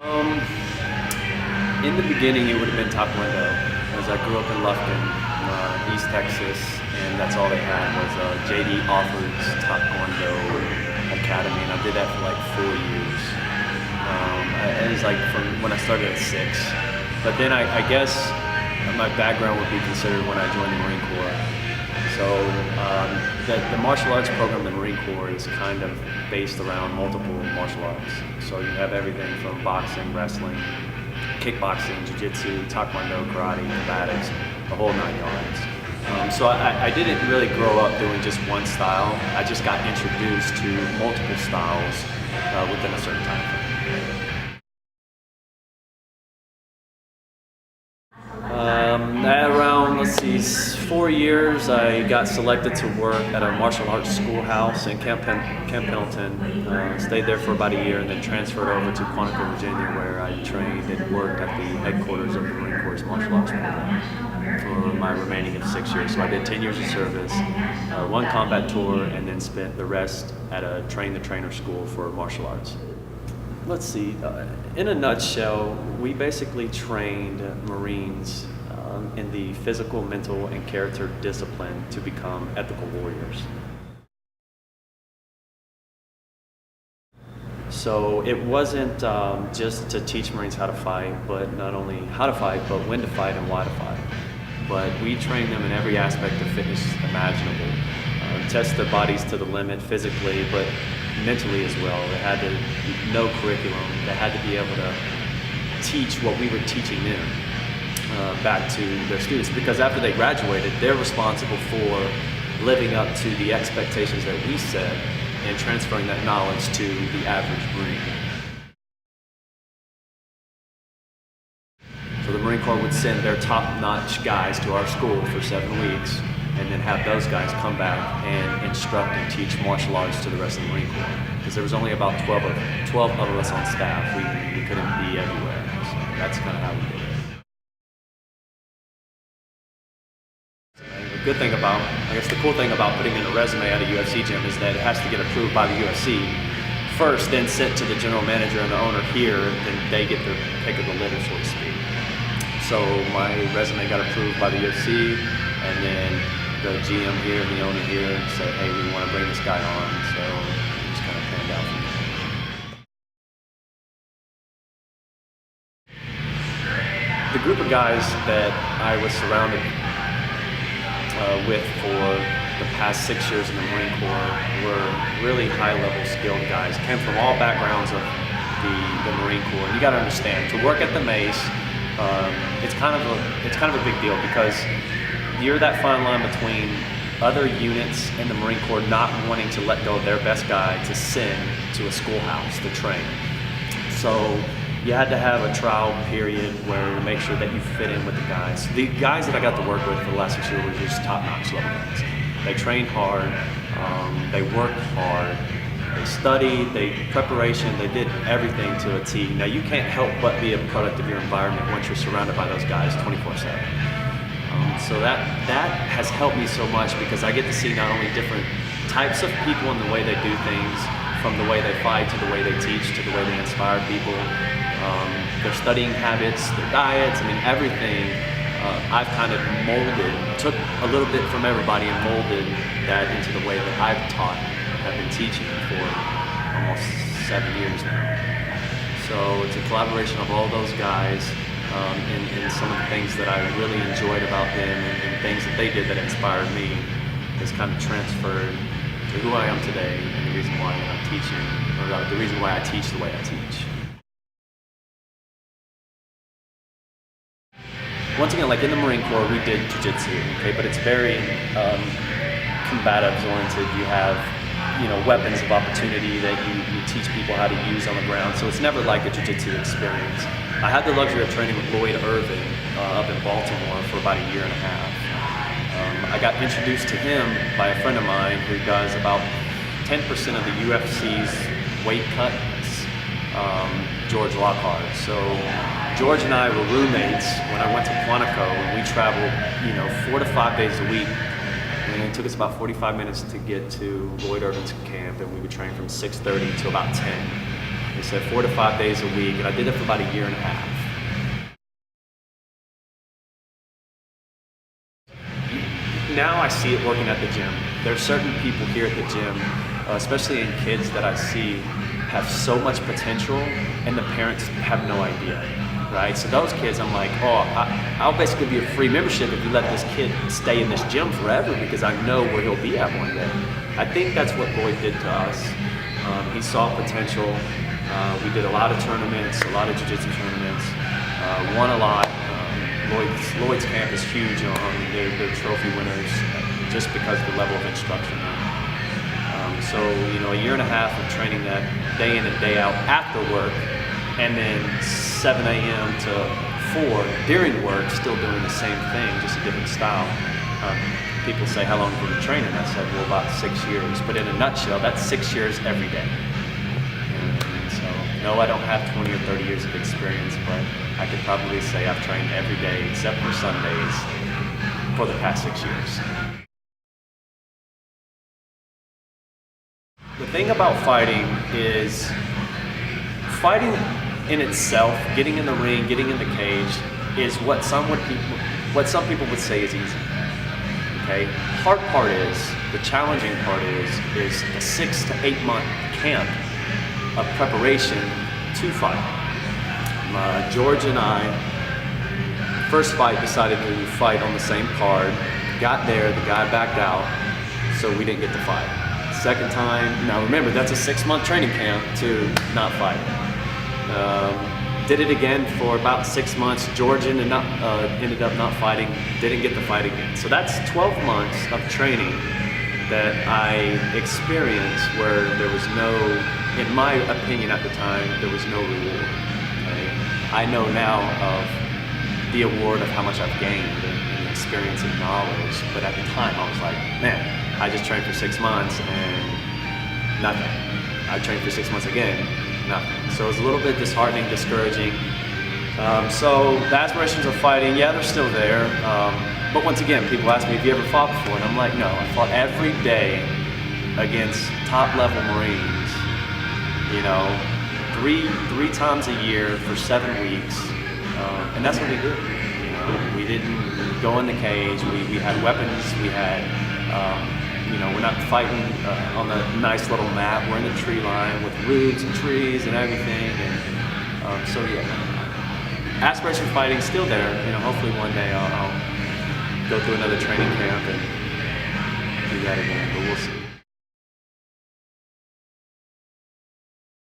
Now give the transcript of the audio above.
Um, in the beginning, it would have been Taekwondo, as I grew up in Lufkin, East Texas, and that's all they had was JD Offord's Taekwondo Academy, and I did that for like 4 years. It was like from when I started at 6. But then I guess my background would be considered when I joined the Marine Corps. So the martial arts program in the Marine Corps is kind of based around multiple martial arts. So you have everything from boxing, wrestling, kickboxing, jiu-jitsu, taekwondo, karate, acrobatics, the whole 9 yards. So I didn't really grow up doing just one style. I just got introduced to multiple styles within a certain time frame. At around, let's see, 4 years, I got selected to work at a martial arts schoolhouse in Camp Pendleton. Stayed there for about a year and then transferred over to Quantico, Virginia, where I trained and worked at the headquarters of the Marine Corps martial arts program for my remaining of 6 years. So I did 10 years of service, 1 combat tour, and then spent the rest at a train-the-trainer school for martial arts. Let's see, in a nutshell, we basically trained Marines in the physical, mental, and character discipline to become ethical warriors. So it wasn't just to teach Marines how to fight, but not only how to fight, but when to fight and why to fight. But we trained them in every aspect of fitness imaginable. Test their bodies to the limit physically, but mentally as well. They had to know curriculum. They had to be able to teach what we were teaching them back to their students, because after they graduated, they're responsible for living up to the expectations that we set and transferring that knowledge to the average Marine. So the Marine Corps would send their top-notch guys to our school for 7 weeks, and then have those guys come back and instruct and teach martial arts to the rest of the Marine Corps. Because there was only about 12 of us on staff. We couldn't be everywhere. So that's kind of how we did it. The good thing about, I guess the cool thing about putting in a resume at a UFC gym is that it has to get approved by the UFC first, then sent to the general manager and the owner here, then they get the pick of the litter, so to speak. So my resume got approved by the UFC, and then the GM here and the owner here said, hey, we want to bring this guy on, so it just kind of panned out from there. The group of guys that I was surrounded with for the past 6 years in the Marine Corps were really high-level skilled guys, came from all backgrounds of the Marine Corps. And you got to understand, to work at the Mace, it's kind of a big deal, because you're that fine line between other units in the Marine Corps not wanting to let go of their best guy to send to a schoolhouse to train. So you had to have a trial period where to make sure that you fit in with the guys. The guys that I got to work with for the last 6 years were just top-notch level guys. They trained hard, they worked hard, they studied, preparation, they did everything to a T. Now you can't help but be a product of your environment once you're surrounded by those guys 24/7. So that has helped me so much, because I get to see not only different types of people and the way they do things, from the way they fight to the way they teach to the way they inspire people, their studying habits, their diets, I mean everything. I've kind of took a little bit from everybody and molded that into the way that I've taught, have been teaching for almost 7 years now. So it's a collaboration of all those guys. And some of the things that I really enjoyed about them and things that they did that inspired me has kind of transferred to who I am today, and the reason why I'm teaching, or the reason why I teach the way I teach. Once again, like in the Marine Corps, we did jiu-jitsu, okay, but it's very combative oriented. You have, weapons of opportunity that you teach people how to use on the ground, so it's never like a jiu-jitsu experience. I had the luxury of training with Lloyd Irvin up in Baltimore for about a year and a half. I got introduced to him by a friend of mine who does about 10% of the UFC's weight cuts, George Lockhart. So George and I were roommates when I went to Quantico, and we traveled 4 to 5 days a week. And it took us about 45 minutes to get to Lloyd Irvin's camp, and we would train from 6:30 to about 10. They said 4 to 5 days a week, and I did it for about a year and a half. Now I see it working at the gym. There are certain people here at the gym, especially in kids, that I see have so much potential and the parents have no idea, right? So those kids, I'm like, oh, I'll basically give you a free membership if you let this kid stay in this gym forever, because I know where he'll be at one day. I think that's what Lloyd did to us. He saw potential. We did a lot of tournaments, a lot of jiu-jitsu tournaments, won a lot. Lloyd's camp is huge on their trophy winners just because of the level of instruction. So, a year and a half of training that day in and day out after work, and then 7 a.m. to 4 during work, still doing the same thing, just a different style. People say, how long have you been training? I said, well, about 6 years. But in a nutshell, that's 6 years every day. And so, no, I don't have 20 or 30 years of experience, but I could probably say I've trained every day except for Sundays for the past 6 years. The thing about fighting is, fighting in itself, getting in the ring, getting in the cage, is what some people would say is easy. Okay? Hard part is, the challenging part is a 6 to 8 month camp of preparation to fight. George and I, first fight, decided to fight on the same card. Got there, the guy backed out, so we didn't get to fight. Second time, now remember, that's a 6-month training camp to not fight. Did it again for about 6 months. George ended up not fighting, didn't get to fight again. So that's 12 months of training that I experienced where there was no, in my opinion at the time, there was no reward. Okay? I know now of the award of how much I've gained in experience and knowledge, but at the time I was like, man, I just trained for 6 months and nothing. I trained for 6 months again, nothing. So it was a little bit disheartening, discouraging. So the aspirations of fighting, yeah, they're still there. But once again, people ask me, have you ever fought before? And I'm like, no, I fought every day against top-level Marines, three times a year for 7 weeks. And that's what we did. We didn't go in the cage. We had weapons. We had, we're not fighting on the nice little map. We're in the tree line with roots and trees and everything. And so yeah, aspiration for fighting still there. Hopefully one day I'll go through another training camp and do that again. But we'll see.